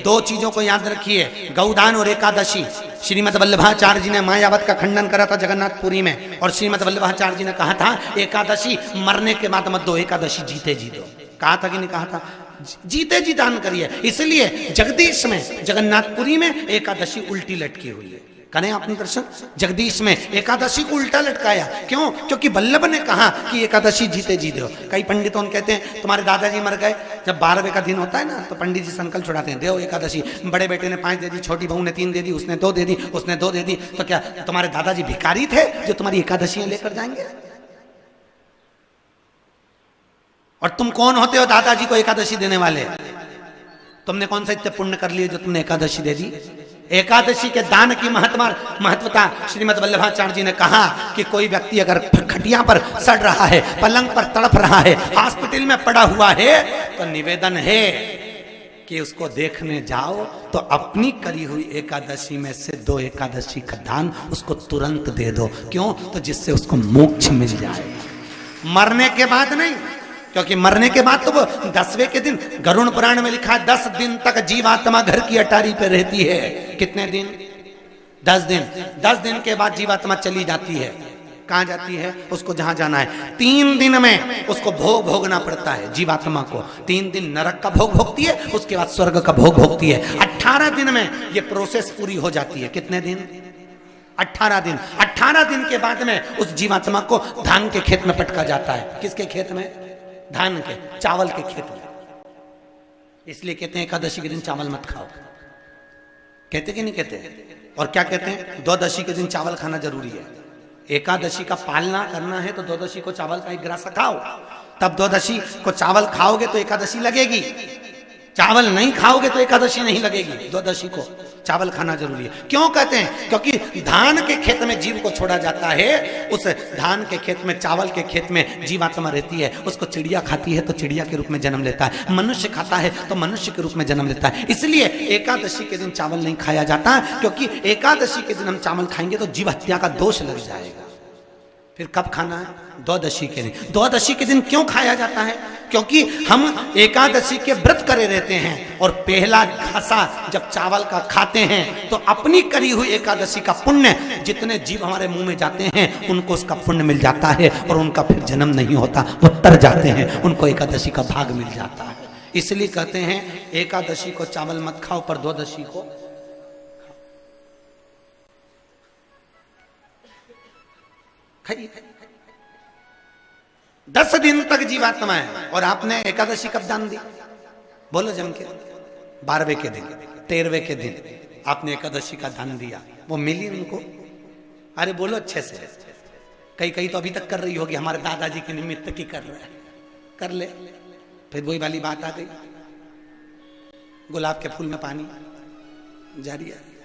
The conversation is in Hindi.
दो चीजों को याद रखिए, गौदान और एकादशी। श्रीमद वल्लभाचार्य जी ने मायावत का खंडन करा था जगन्नाथपुरी में, और श्रीमद वल्लभाचार्य जी ने कहा था एकादशी मरने के बाद मत दो, एकादशी जीते जी दो। कहा था कि नहीं कहा था? जीते जी दान करिए। इसलिए जगदीश में जगन्नाथपुरी में एकादशी उल्टी लटकी हुई है। करें आपने दर्शन, जगदीश में एकादशी को उल्टा लटकाया। क्यों? क्योंकि वल्लभ ने कहा कि एकादशी जीते जी दो। कई पंडितों कहते हैं तुम्हारे दादाजी मर गए, जब 12वें का दिन होता है ना तो पंडित जी संकल्प छुड़ाते हैं, देव एकादशी। बड़े बेटे ने 5 दे दी, छोटी बहू ने 3 दे दी, उसने 2 दे दी, उसने 2 दे दी। तो क्या तुम्हारे दादाजी भिखारी थे जो तुम्हारी एकादशियां लेकर जाएंगे? और तुम कौन होते हो दादाजी को एकादशी देने वाले? तुमने कौन सा इतने पुण्य कर लिए जो तुमने एकादशी दे दी? एकादशी के दान की महत्वता श्रीमद वल्लभाचार्य जी ने कहा कि कोई व्यक्ति अगर खटिया पर सड़ रहा है, पलंग पर तड़प रहा है, हॉस्पिटल में पड़ा हुआ है, तो निवेदन है कि उसको देखने जाओ तो अपनी करी हुई एकादशी में से 2 एकादशी का दान उसको तुरंत दे दो। क्यों? तो जिससे उसको मोक्ष मिल जाए, मरने के बाद नहीं। क्योंकि मरने के बाद तो वो 10वें के दिन, गरुड़ पुराण में लिखा है 10 दिन तक जीवात्मा घर की अटारी पे रहती है। कितने दिन? 10 दिन। 10 दिन के बाद जीवात्मा चली जाती है। कहां जाती है? उसको जहां जाना है। 3 दिन में उसको भोग भोगना पड़ता है जीवात्मा को। 3 दिन नरक का भोग भोगती है, उसके बाद स्वर्ग का भोग भोगती है। 18 दिन में ये प्रोसेस पूरी हो जाती है। कितने दिन? 18 दिन। 18 दिन के बाद में उस जीवात्मा को धान के खेत में पटका जाता है। किसके खेत में? धान के, चावल के खेत में। इसलिए कहते हैं एकादशी के दिन चावल मत खाओ। कहते कि नहीं कहते? और क्या कहते हैं? द्वादशी के दिन चावल खाना जरूरी है। एकादशी का पालना करना है तो द्वादशी को चावल का 1 गिलास खाओ, तब द्वादशी को चावल खाओगे तो एकादशी लगेगी। चावल नहीं खाओगे तो एकादशी नहीं लगेगी। द्वादशी को चावल खाना जरूरी है। क्यों कहते हैं? क्योंकि धान के खेत में जीव को छोड़ा जाता है, उस धान के खेत में, चावल के खेत में जीवात्मा रहती है। उसको चिड़िया खाती है तो चिड़िया के रूप में जन्म लेता है, मनुष्य खाता है तो मनुष्य के रूप में जन्म लेता है। इसलिए एकादशी के दिन चावल नहीं खाया जाता, क्योंकि एकादशी के दिन हम चावल खाएंगे तो जीव हत्या का दोष लग जाएगा। फिर कब खाना है? द्वादशी के दिन। द्वादशी के दिन क्यों खाया जाता है? क्योंकि हम एकादशी के व्रत करे रहते हैं, और पहला घासा जब चावल का खाते हैं तो अपनी करी हुई एकादशी का पुण्य, जितने जीव हमारे मुंह में जाते हैं उनको उसका पुण्य मिल जाता है, और उनका फिर जन्म नहीं होता, वो तर जाते हैं, उनको एकादशी का भाग मिल जाता है। इसलिए कहते हैं एकादशी को चावल मत खाओ, पर द्वादशी को खाइए। 10 दिन तक जीवात्मा है, और आपने एकादशी कब दान दी? बोलो जम के। 12वें के दिन, 13वें के दिन आपने एकादशी का दान दिया, वो मिली उनको? अरे बोलो अच्छे से। कई तो अभी तक कर रही होगी, हमारे दादाजी के निमित्त की कर रहे हैं, कर ले। फिर वही वाली बात आ गई, गुलाब के फूल में पानी जारी है।